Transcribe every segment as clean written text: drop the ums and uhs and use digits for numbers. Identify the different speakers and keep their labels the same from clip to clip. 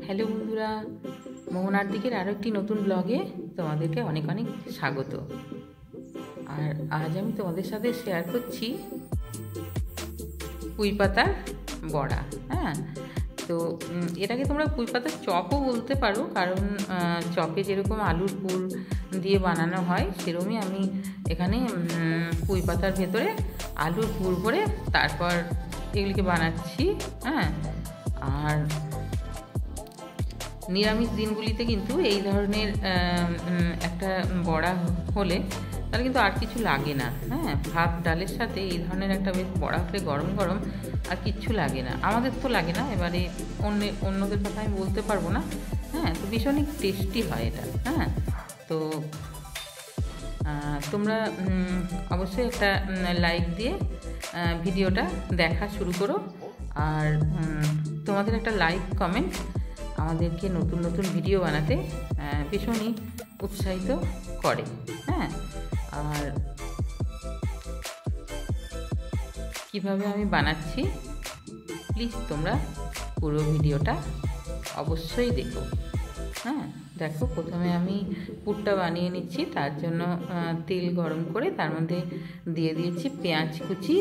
Speaker 1: Hello বন্ধুরা, মোহনার দিকের আরও একটি নতুন ব্লগে তোমাদেরকে অনেক অনেক স্বাগত। আর আজ আমি তোমাদের সাথে শেয়ার করছি পুঁই পাতার বড়া। হ্যাঁ, তো এটাকে তোমরা পুঁই পাতার চপও বলতে পারো, কারণ চপে যেরকম আলুর পুর দিয়ে বানানো হয় সেরকমই আমি এখানে পুঁই পাতার ভেতরে আলুর পুর ভরে তারপর এগুলিকে বানাচ্ছি। হ্যাঁ, আর নিরামিষ দিনগুলিতে কিন্তু এই ধরনের একটা বড়া হলে তাহলে কিন্তু আর কিছু লাগে না। হ্যাঁ, ভাত ডালের সাথে এই ধরনের একটা বেশ বড়া হলে গরম গরম আর কিচ্ছু লাগে না। আমাদের তো লাগে না, এবারে অন্যদের কথা আমি বলতে পারবো না। হ্যাঁ, তো ভীষণই টেস্টি হয় এটা। হ্যাঁ, তো তোমরা অবশ্যই একটা লাইক দিয়ে ভিডিওটা দেখা শুরু করো। আর তোমাদের একটা লাইক কমেন্ট আমাদেরকে নতুন নতুন ভিডিও বানাতে ভীষণই উৎসাহিত করে। হ্যাঁ, আর কিভাবে আমি বানাচ্ছি প্লিজ তোমরা পুরো ভিডিওটা অবশ্যই দেখো। হ্যাঁ, দেখো, প্রথমে আমি পুরটা বানিয়ে নিচ্ছি। তার জন্য তেল গরম করে তার মধ্যে দিয়ে দিয়েছি পেঁয়াজ কুচি,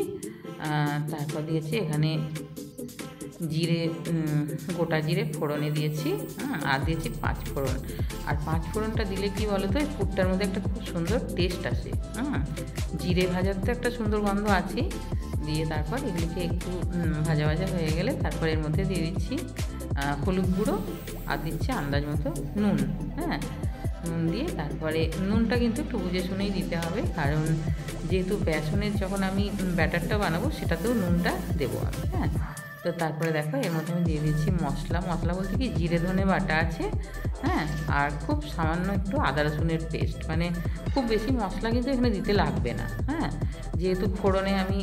Speaker 1: তারপর দিয়েছি এখানে জিরে, গোটা জিরে ফোড়নে দিয়েছি। আর দিয়েছি 5 ফোড়ন। আর 5 ফোড়নটা দিলে কি বলো তো, এই পুরটার মধ্যে একটা খুব সুন্দর টেস্ট আসে। জিরে ভাজার তো একটা সুন্দর গন্ধ আছে। দিয়ে তারপর এগুলিকে একটু ভাজা ভাজা হয়ে গেলে তারপর এর মধ্যে দিয়ে দিচ্ছি হলুদ গুঁড়ো আর দিচ্ছি আন্দাজ মতো নুন। হ্যাঁ, নুন দিয়ে তারপরে নুনটা কিন্তু একটু বুঝে শুনেই দিতে হবে, কারণ যেহেতু বেসনের যখন আমি ব্যাটারটা বানাবো সেটাতেও নুনটা দেবো আমি। হ্যাঁ, তো তারপরে দেখো এর মধ্যে আমি দিয়ে দিচ্ছি মশলা বলতে কি জিরে ধনে বাটা আছে। হ্যাঁ, আর খুব সামান্য একটু আদা রসুনের পেস্ট, মানে খুব বেশি মশলা কিন্তু এখানে দিতে লাগবে না। হ্যাঁ, যেহেতু ফোড়নে আমি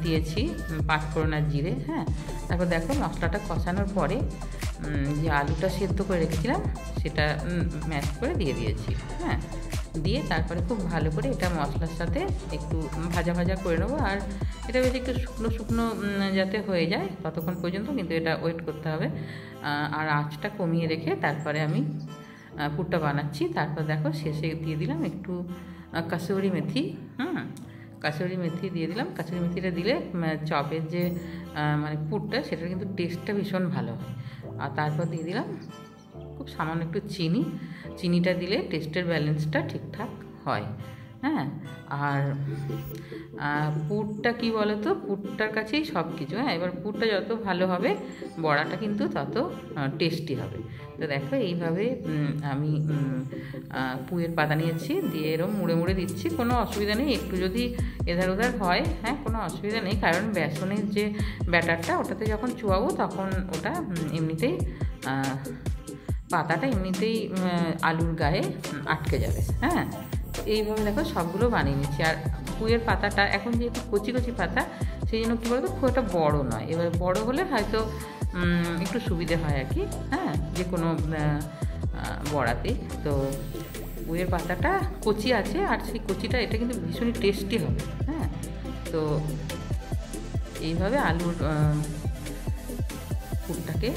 Speaker 1: দিয়েছি 5 ফোড়ন আর জিরে। হ্যাঁ, তারপর দেখো মশলাটা কষানোর পরে যে আলুটা সেদ্ধ করে রেখেছিলাম সেটা ম্যাশ করে দিয়ে দিয়েছি। হ্যাঁ, দিয়ে তারপরে খুব ভালো করে এটা মশলার সাথে একটু ভাজা ভাজা করে নেবো। আর এটা বেশ একটু শুকনো শুকনো যাতে হয়ে যায় ততক্ষণ পর্যন্ত কিন্তু এটা ওয়েট করতে হবে। আর আঁচটা কমিয়ে রেখে তারপরে আমি পুরটা বানাচ্ছি। তারপর দেখো শেষে দিয়ে দিলাম একটু কাসুরি মেথি। কাসুরি মেথি দিয়ে দিলাম। কাসুরি মেথিটা দিলে চপের যে মানে পুরটা সেটার কিন্তু টেস্টটা ভীষণ ভালো হয়। আর তারপর দিয়ে দিলাম খুব সামান্য একটু চিনিটা দিলে টেস্টের ব্যালেন্সটা ঠিকঠাক হয়। হ্যাঁ, আর পুরটা কি বলো তো, পুরটার কাছেই সব কিছু। হ্যাঁ, এবার পুরটা যত ভালো হবে বড়াটা কিন্তু তত টেস্টি হবে। তো দেখো এইভাবে আমি পুঁইয়ের পাতা নিয়েছি, দিয়ে এরকম মুড়ে মুড়ে দিচ্ছি। কোনো অসুবিধা নেই, একটু যদি এধার ওধার হয় হ্যাঁ কোনো অসুবিধা নেই, কারণ বেসনের যে ব্যাটারটা ওটাতে যখন চুয়াবো তখন ওটা এমনিতেই পাতাটা এমনিতেই আলুর গায়ে আটকে যাবে। হ্যাঁ, এইভাবে দেখো সবগুলো বানিয়ে নিচ্ছি। আর পুঁইয়ের পাতাটা এখন যেহেতু কচি কচি পাতা সেই জন্য কী বলতো খুব একটা বড়ো নয়। এবার বড় হলে হয়তো একটু সুবিধে হয় আর কি। হ্যাঁ, যে কোনো বড়াতে তো পুঁইয়ের পাতাটা কচি আছে, আর সেই কচিটা এটা কিন্তু ভীষণই টেস্টি হবে। হ্যাঁ, তো এইভাবে আলুর পুরটাকে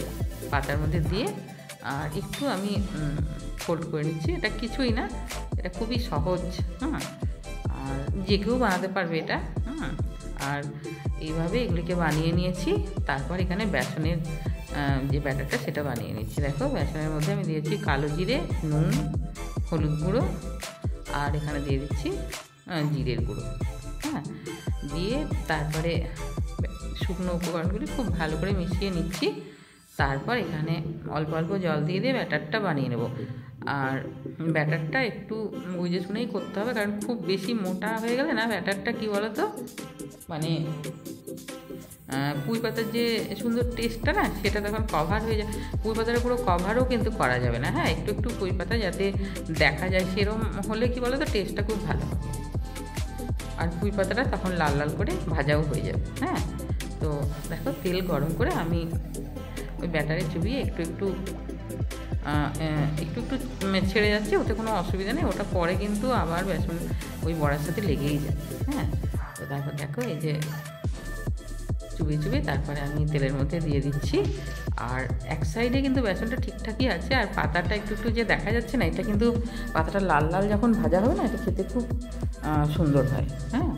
Speaker 1: পাতার মধ্যে দিয়ে আর একটু আমি ফোল্ড করে নিচ্ছি। এটা কিছুই না, এটা খুবই সহজ। আর যে কেউ বানাতে পারবে এটা। আর এইভাবে এগুলিকে বানিয়ে নিয়েছি। তারপর এখানে বেসনের যে ব্যাটারটা সেটা বানিয়ে নিচ্ছি। দেখো বেসনের মধ্যে আমি দিয়েছি কালো জিরে, নুন, হলুদ গুঁড়ো আর এখানে দিয়ে দিচ্ছি জিরের গুঁড়ো। হ্যাঁ, দিয়ে তারপরে শুকনো উপকরণগুলি খুব ভালো করে মিশিয়ে নিচ্ছি। তারপর এখানে অল্প অল্প জল দিয়ে দিয়ে ব্যাটারটা বানিয়ে নেব। আর ব্যাটারটা একটু বুঝে শুনেই করতে হবে, কারণ খুব বেশি মোটা হয়ে গেলে না ব্যাটারটা কী বলো তো, মানে পুঁই পাতার যে সুন্দর টেস্টটা না সেটা তখন কভার হয়ে যায়। পুঁই পাতাটা পুরো কভারও কিন্তু করা যাবে না। হ্যাঁ, একটু একটু পুঁই পাতা যাতে দেখা যায় সেরকম হলে কী বলো তো টেস্টটা খুব ভালো হবে। আর পুঁই পাতাটা তখন লাল লাল করে ভাজাও হয়ে যাবে। হ্যাঁ, তো দেখো তেল গরম করে আমি ওই ব্যাটারে চুবিয়ে একটু একটু ছেড়ে যাচ্ছে, ওতে কোনো অসুবিধা নেই। ওটা পরে কিন্তু আবার বেসন ওই বড়ার সাথে লেগেই যায়। হ্যাঁ, তো তারপর দেখো এই যে চুবিয়ে চুবিয়ে তারপরে আমি তেলের মধ্যে দিয়ে দিচ্ছি। আর এক সাইডে কিন্তু বেসনটা ঠিকঠাকই আছে, আর পাতাটা একটু একটু যে দেখা যাচ্ছে না, এটা কিন্তু পাতাটা লাল লাল যখন ভাজা হবে না, এটা খেতে খুব সুন্দর হয়। হ্যাঁ,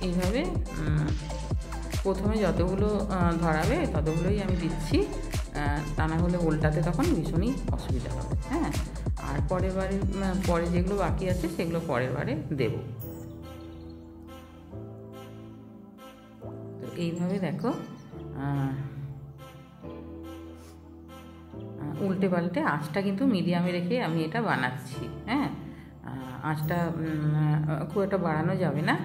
Speaker 1: এইভাবে প্রথমে যতগুলো ধরাবে ততগুলোই আমি দিচ্ছি, তা না হলে উল্টাতে তখন ভীষণই অসুবিধা হবে। হ্যাঁ, আর পরে যেগুলো বাকি আছে সেগুলো পরের বারে দেব। তো এইভাবে দেখো উল্টে পাল্টে আঁচটা কিন্তু মিডিয়ামে রেখে আমি এটা বানাচ্ছি। হ্যাঁ, আঁচটা খুব একটা বাড়ানো যাবে না।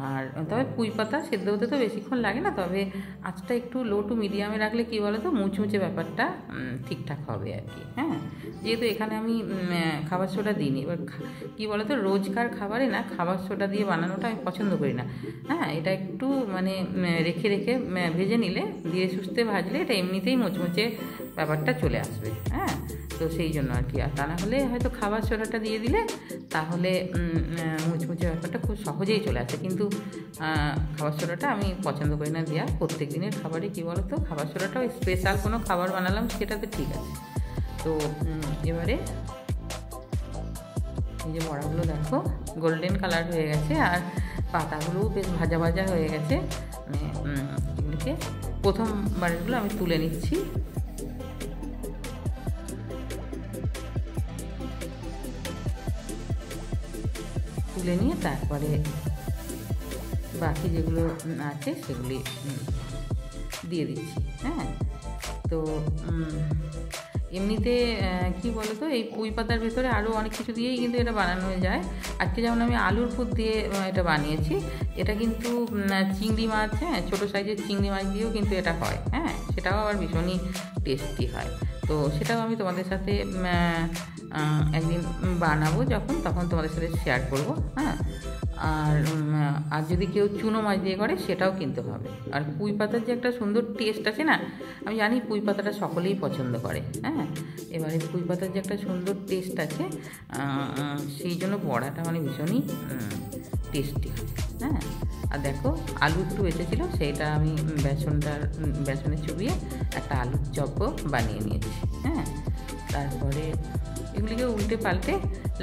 Speaker 1: আর তবে পুঁই পাতা সেদ্ধ হতে তো বেশিক্ষণ লাগে না, তবে আঁচটা একটু লো টু মিডিয়ামে রাখলে কী বলো তো, মুচমুচে ব্যাপারটা ঠিকঠাক হবে আর কি। হ্যাঁ, যেহেতু এখানে আমি খাবার সোডা দিইনি, এবার কী বলো তো, রোজকার খাবারে না খাবার সোডা দিয়ে বানানোটা আমি পছন্দ করি না। হ্যাঁ, এটা একটু মানে রেখে রেখে ভেজে নিলে, ধীরে সুস্থে ভাজলে এটা এমনিতেই মুচমুচে ব্যাপারটা চলে আসবে। হ্যাঁ, তো সেই জন্য আর কি। আর তা না হলে হয়তো খাবার সোডাটা দিয়ে দিলে তাহলে মুচমুচে ব্যাপারটা খুব সহজেই চলে আসে, কিন্তু খাবার সোডাটা আমি পছন্দ করি না দেওয়া। প্রত্যেক দিনের খাবারে কী বলো তো, খাবার সোডাটা ওই স্পেশাল কোনো খাবার বানালাম সেটাতে ঠিক আছে। তো এবারে এই যে বড়াগুলো দেখো গোল্ডেন কালার হয়ে গেছে, আর পাতাগুলোও বেশ ভাজা ভাজা হয়ে গেছে। এগুলিকে প্রথমবারেরগুলো আমি তুলে নিচ্ছি। তুলে নিয়ে তারপরে বাকি যেগুলো আছে সেগুলি দিয়ে দিচ্ছি। হ্যাঁ, তো এমনিতে কি বলো তো, এই পুঁই পাতার ভেতরে আরও অনেক কিছু দিয়েই কিন্তু এটা বানানো যায়। আজকে যেমন আমি আলুর পুর দিয়ে এটা বানিয়েছি, এটা কিন্তু চিংড়ি মাছ, হ্যাঁ ছোটো সাইজের চিংড়ি মাছ দিয়েও কিন্তু এটা হয়। হ্যাঁ, সেটাও আবার ভীষণই টেস্টি হয়। তো সেটাও আমি তোমাদের সাথে একদিন বানাবো, তখন তোমাদের সাথে শেয়ার করবো। হ্যাঁ, আর যদি কেউ চুনো মাছ দিয়ে করে সেটাও কিন্তু হবে। আর পুঁই পাতার যে একটা সুন্দর টেস্ট আছে না, আমি জানি পুঁই পাতাটা সকলেই পছন্দ করে। হ্যাঁ, এবারে পুঁই পাতার যে একটা সুন্দর টেস্ট আছে, সেই জন্য বড়াটা মানে ভীষণই টেস্টি। হ্যাঁ, আর দেখো আলু একটু বেঁচেছিলো, সেইটা আমি বেসনে চুবিয়ে একটা আলুর চপও বানিয়ে নিয়েছি। হ্যাঁ, তারপরে এগুলিকে উল্টে পাল্টে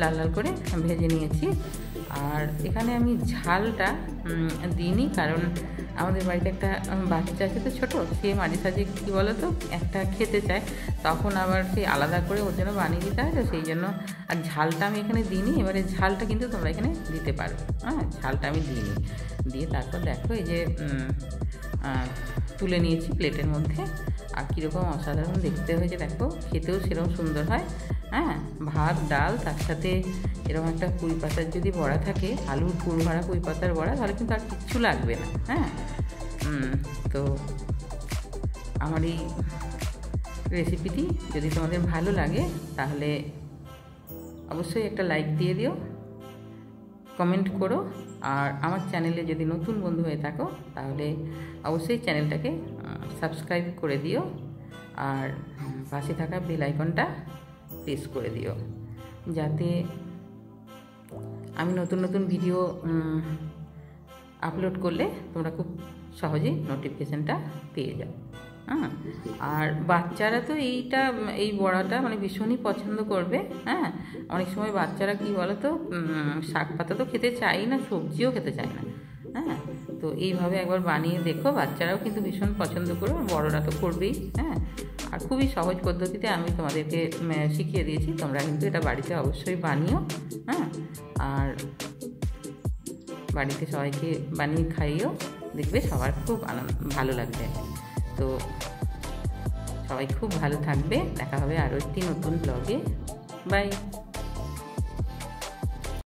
Speaker 1: লাল লাল করে ভেজে নিয়েছি। আর এখানে আমি ঝালটা দিইনি, কারণ আমাদের বাড়িতে একটা বাচ্চা আছে তো ছোটো, সে মাঝে সাঝে কী বলো তো একটা খেতে চায়, তখন আবার সেই আলাদা করে ওর জন্য বানিয়ে দিতে হয়, তো সেই জন্য আর ঝালটা আমি এখানে দিইনি। এবারে ঝালটা কিন্তু তোমরা এখানে দিতে পারো। হ্যাঁ, ঝালটা আমি দিইনি। দিয়ে তারপর দেখো এই যে তুলে নিয়েছি প্লেটের মধ্যে, আর কীরকম অসাধারণ দেখতে হয়েছে দেখো, খেতেও সেরকম সুন্দর হয়। হ্যাঁ, ভাত ডাল তার সাথে এরকম একটা পুঁই পাতার যদি বড়া থাকে, আলুর পুর ভরা পুঁই পাতার বড়া, তাহলে কিন্তু আর কিচ্ছু লাগবে না। হ্যাঁ, তো আমার এই রেসিপিটি যদি তোমাদের ভালো লাগে তাহলে অবশ্যই একটা লাইক দিয়ে দিও, কমেন্ট করো। আর আমার চ্যানেলে যদি নতুন বন্ধু হয়ে থাকো তাহলে অবশ্যই চ্যানেলটাকে সাবস্ক্রাইব করে দিও, আর পাশে থাকা বেল আইকনটা প্রেস করে দিও, যাতে আমি নতুন নতুন ভিডিও আপলোড করলে তোমরা খুব সহজেই নোটিফিকেশানটা পেয়ে যাও। হ্যাঁ, আর বাচ্চারা তো এই বড়াটা মানে ভীষণই পছন্দ করবে। হ্যাঁ, অনেক সময় বাচ্চারা কি বলো তো, শাক পাতা তো খেতে চাই না, সবজিও খেতে চায় না। হ্যাঁ, তো এইভাবে একবার বানিয়ে দেখো, বাচ্চারাও কিন্তু ভীষণ পছন্দ করবে, বড়রা তো করবেই। হ্যাঁ, আর খুবই সহজ পদ্ধতিতে আমি তোমাদেরকে শিখিয়ে দিয়েছি, তোমরা কিন্তু এটা বাড়িতে অবশ্যই বানিও। হ্যাঁ, আর বাড়িতে সবাইকে বানিয়ে খাইও, দেখবে সবার খুব ভালো লাগবে। তো সবাই খুব ভালো থাকবে, দেখা হবে আরও একটি নতুন ব্লগে। বাই।